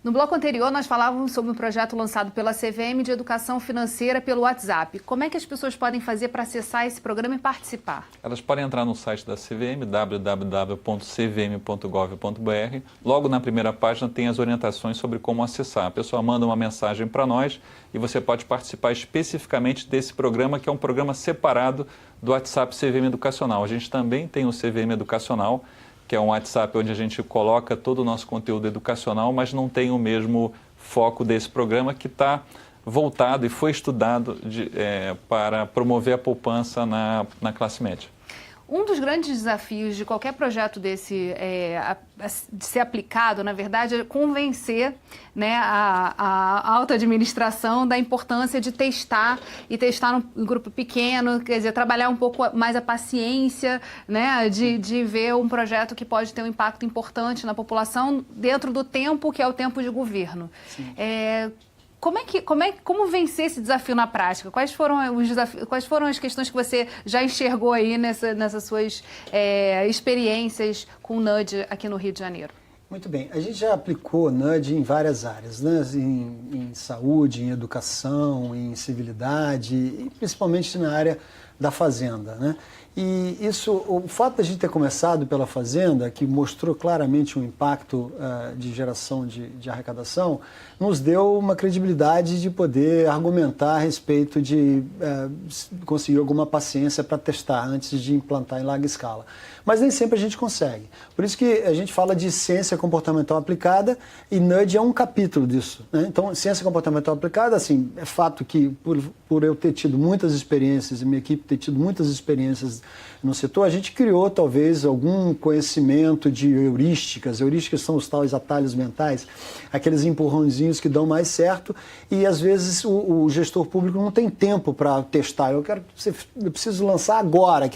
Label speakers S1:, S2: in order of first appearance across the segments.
S1: No bloco anterior, nós falávamos sobre um projeto lançado pela CVM de educação financeira pelo WhatsApp. Como é que as pessoas podem fazer para acessar esse programa e participar?
S2: Elas podem entrar no site da CVM, www.cvm.gov.br. Logo na primeira página tem as orientações sobre como acessar. A pessoa manda uma mensagem para nós e você pode participar especificamente desse programa, que é um programa separado do WhatsApp CVM Educacional. A gente também tem o CVM Educacional, que é um WhatsApp onde a gente coloca todo o nosso conteúdo educacional, mas não tem o mesmo foco desse programa, que está voltado e foi estudado para promover a poupança na classe média.
S1: Um dos grandes desafios de qualquer projeto desse de ser aplicado, na verdade, é convencer, né, a alta administração da importância de testar e testar num grupo pequeno, quer dizer, trabalhar um pouco mais a paciência, né, de ver um projeto que pode ter um impacto importante na população dentro do tempo que é o tempo de governo. Como vencer esse desafio na prática? Quais foram os desafios, quais foram as questões que você já enxergou aí nessas suas experiências com o NUD aqui no Rio de Janeiro?
S3: Muito bem, a gente já aplicou NUD em várias áreas, né? em saúde, em educação, em civilidade, e principalmente na área da fazenda, né? E isso, o fato de a gente ter começado pela fazenda, que mostrou claramente um impacto de geração de arrecadação, nos deu uma credibilidade de poder argumentar a respeito de conseguir alguma paciência para testar antes de implantar em larga escala. Mas nem sempre a gente consegue. Por isso que a gente fala de ciência comportamental aplicada e NUD é um capítulo disso, né? Então, ciência comportamental aplicada, assim, é fato que por eu ter tido muitas experiências e minha equipe ter tido muitas experiências no setor, a gente criou talvez algum conhecimento de heurísticas. Heurísticas são os tais atalhos mentais, aqueles empurrãozinhos que dão mais certo, e às vezes o gestor público não tem tempo para testar. Eu preciso lançar agora,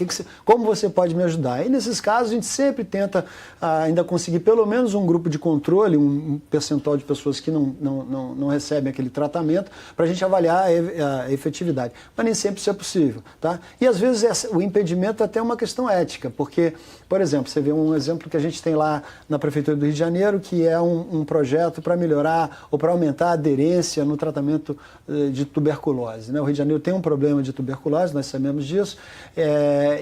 S3: como você pode me ajudar? E nesses casos a gente sempre tenta ainda conseguir pelo menos um grupo de controle, um percentual de pessoas que não recebem aquele tratamento, para a gente avaliar a efetividade. Mas nem sempre isso é possível, tá? E às vezes o impedimento é até uma questão ética, porque, por exemplo, você vê um exemplo que a gente tem lá na Prefeitura do Rio de Janeiro, que é um projeto para melhorar ou para aumentar a aderência no tratamento de tuberculose, né? O Rio de Janeiro tem um problema de tuberculose, nós sabemos disso,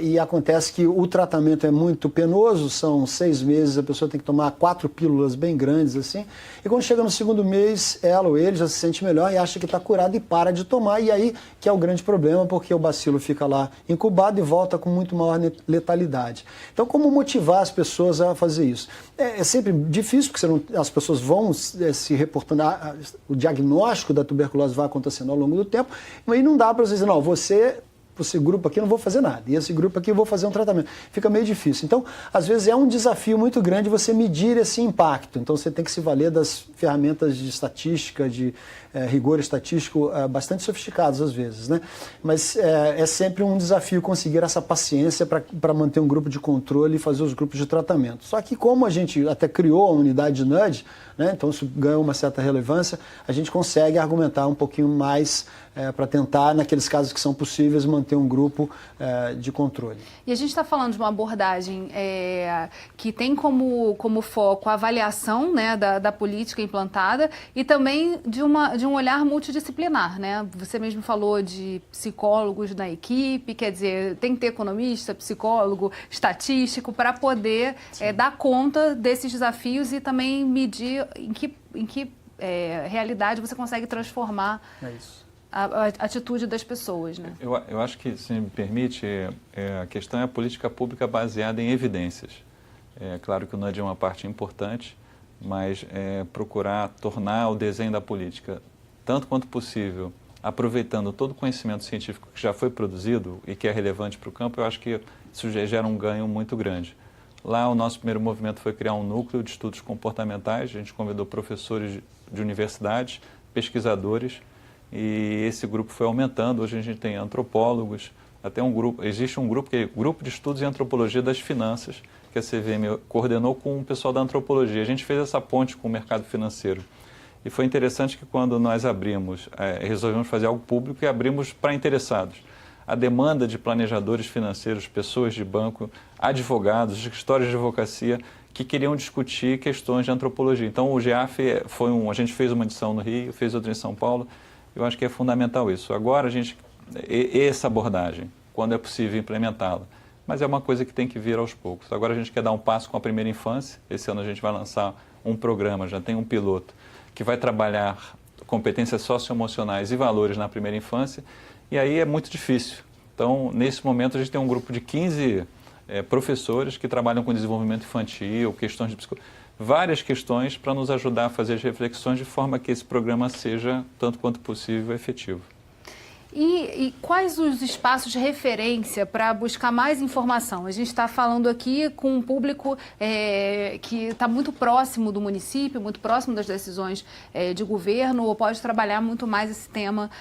S3: e acontece que o tratamento é muito penoso, são 6 meses, a pessoa tem que tomar 4 pílulas bem grandes, assim, e quando chega no segundo mês, ela ou ele já se sente melhor e acha que está curado e para de tomar, e aí que é o grande problema, porque o bacilo fica lá incubado e volta com muito maior letalidade. Então, como motivar as pessoas a fazer isso? É sempre difícil, porque as pessoas vão se reportando, o diagnóstico da tuberculose vai acontecendo ao longo do tempo, mas aí não dá para você dizer, não, esse grupo aqui eu não vou fazer nada, e esse grupo aqui eu vou fazer um tratamento. Fica meio difícil. Então, às vezes é um desafio muito grande você medir esse impacto. Então, você tem que se valer das ferramentas de estatística, de rigor estatístico bastante sofisticados às vezes, né? Mas é sempre um desafio conseguir essa paciência para manter um grupo de controle e fazer os grupos de tratamento. Só que como a gente até criou a unidade de NUD, né, então isso ganhou uma certa relevância, a gente consegue argumentar um pouquinho mais para tentar, naqueles casos que são possíveis, manter um grupo de controle.
S1: E a gente está falando de uma abordagem que tem como foco a avaliação, né, da política implantada e também de um olhar multidisciplinar, né? Você mesmo falou de psicólogos na equipe, quer dizer, tem que ter economista, psicólogo, estatístico para poder dar conta desses desafios e também medir em que realidade você consegue transformar a atitude das pessoas, né?
S2: Eu acho que, se me permite, a questão é a política pública baseada em evidências. É claro que o NUD é uma parte importante, mas procurar tornar o desenho da política, tanto quanto possível, aproveitando todo o conhecimento científico que já foi produzido e que é relevante para o campo, eu acho que isso gera um ganho muito grande. Lá, o nosso primeiro movimento foi criar um núcleo de estudos comportamentais. A gente convidou professores de universidades, pesquisadores, e esse grupo foi aumentando. Hoje a gente tem antropólogos, até existe um grupo, que é o Grupo de Estudos em Antropologia das Finanças, que a CVM coordenou com o pessoal da antropologia. A gente fez essa ponte com o mercado financeiro. E foi interessante que quando nós resolvemos fazer algo público e abrimos para interessados. A demanda de planejadores financeiros, pessoas de banco, advogados, escritórios de advocacia, que queriam discutir questões de antropologia. Então, o GEAF a gente fez uma edição no Rio, fez outra em São Paulo. Eu acho que é fundamental isso. Agora, essa abordagem, quando é possível implementá-la, mas é uma coisa que tem que vir aos poucos. Agora a gente quer dar um passo com a primeira infância. Esse ano a gente vai lançar um programa, já tem um piloto, que vai trabalhar competências socioemocionais e valores na primeira infância. E aí é muito difícil. Então, nesse momento, a gente tem um grupo de 15 professores que trabalham com desenvolvimento infantil, questões de psicologia, várias questões para nos ajudar a fazer as reflexões de forma que esse programa seja, tanto quanto possível, efetivo.
S1: E quais os espaços de referência para buscar mais informação? A gente está falando aqui com um público que está muito próximo do município, muito próximo das decisões de governo, ou pode trabalhar muito mais esse tema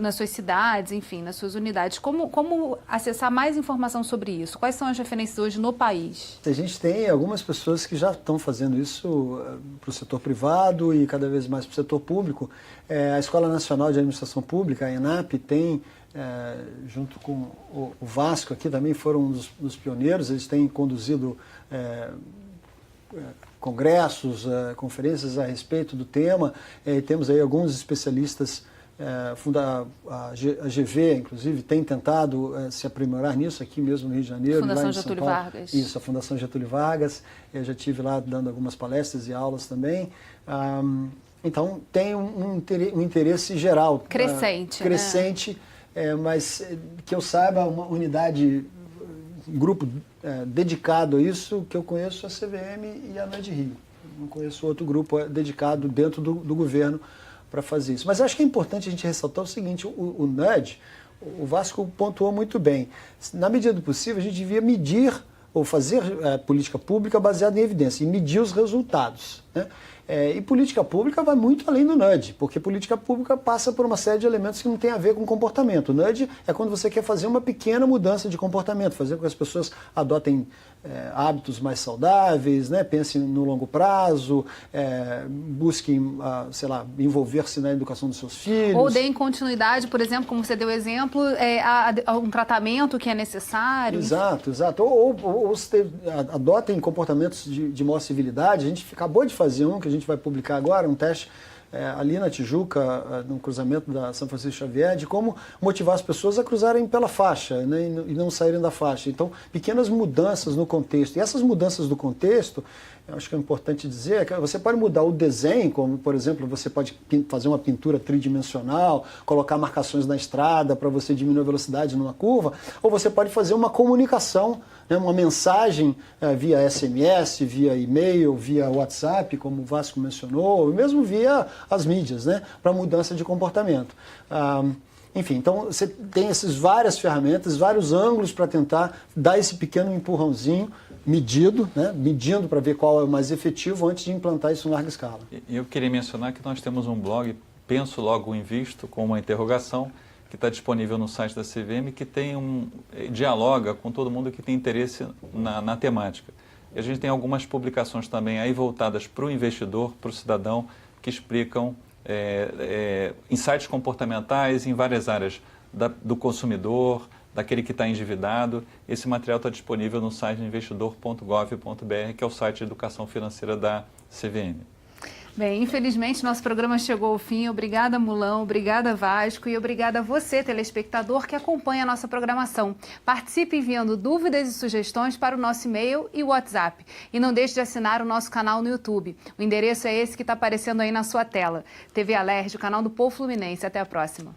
S1: nas suas cidades, enfim, nas suas unidades. Como acessar mais informação sobre isso? Quais são as referências hoje no país?
S3: A gente tem algumas pessoas que já estão fazendo isso para o setor privado e cada vez mais para o setor público. A Escola Nacional de Administração Pública, a ENAP, tem, junto com o Vasco aqui, também foram um dos pioneiros. Eles têm conduzido congressos, conferências a respeito do tema. Temos aí alguns especialistas, a GV, inclusive, tem tentado se aprimorar nisso aqui mesmo no Rio de Janeiro.
S1: Fundação Getúlio Vargas.
S3: Isso, a Fundação Getúlio Vargas. Eu já estive lá dando algumas palestras e aulas também. Então, tem um interesse geral.
S1: Crescente.
S3: Mas que eu saiba, uma unidade, um grupo dedicado a isso, que eu conheço a CVM e a NUD Rio. Não conheço outro grupo dedicado dentro do governo para fazer isso. Mas eu acho que é importante a gente ressaltar o seguinte, o NUD, o Vasco pontuou muito bem. Na medida do possível, a gente devia medir ou fazer política pública baseada em evidência e medir os resultados, né? E política pública vai muito além do NUD, porque política pública passa por uma série de elementos que não tem a ver com comportamento. O NUD é quando você quer fazer uma pequena mudança de comportamento, fazer com que as pessoas adotem hábitos mais saudáveis, né? Pensem no longo prazo, busquem, sei lá, envolver-se na educação dos seus filhos.
S1: Ou deem continuidade, por exemplo, como você deu exemplo, a um tratamento que é necessário.
S3: Exato. Ou adotem comportamentos de maior civilidade. A gente acabou de fazer um que a gente vai publicar agora, um teste ali na Tijuca, no cruzamento da São Francisco Xavier, de como motivar as pessoas a cruzarem pela faixa, né, e não saírem da faixa. Então, pequenas mudanças no contexto. E essas mudanças do contexto, eu acho que é importante dizer, que você pode mudar o desenho, como, por exemplo, você pode fazer uma pintura tridimensional, colocar marcações na estrada para você diminuir a velocidade numa curva, ou você pode fazer uma comunicação, né, uma mensagem via SMS, via e-mail, via WhatsApp, como o Vasco mencionou, ou mesmo via as mídias, né, para mudança de comportamento. Enfim, então você tem essas várias ferramentas, vários ângulos para tentar dar esse pequeno empurrãozinho medido, né, medindo para ver qual é o mais efetivo antes de implantar isso em larga escala.
S2: Eu queria mencionar que nós temos um blog, Penso Logo Invisto, com uma interrogação, que está disponível no site da CVM, que dialoga com todo mundo que tem interesse na temática. E a gente tem algumas publicações também aí voltadas para o investidor, para o cidadão, que explicam insights comportamentais em várias áreas do consumidor, daquele que está endividado. Esse material está disponível no site investidor.gov.br, que é o site de educação financeira da CVM.
S1: Bem, infelizmente nosso programa chegou ao fim. Obrigada, Mulão, obrigada, Vasco, e obrigada a você, telespectador, que acompanha a nossa programação. Participe enviando dúvidas e sugestões para o nosso e-mail e WhatsApp. E não deixe de assinar o nosso canal no YouTube. O endereço é esse que está aparecendo aí na sua tela. TV Alerj, o canal do Povo Fluminense. Até a próxima.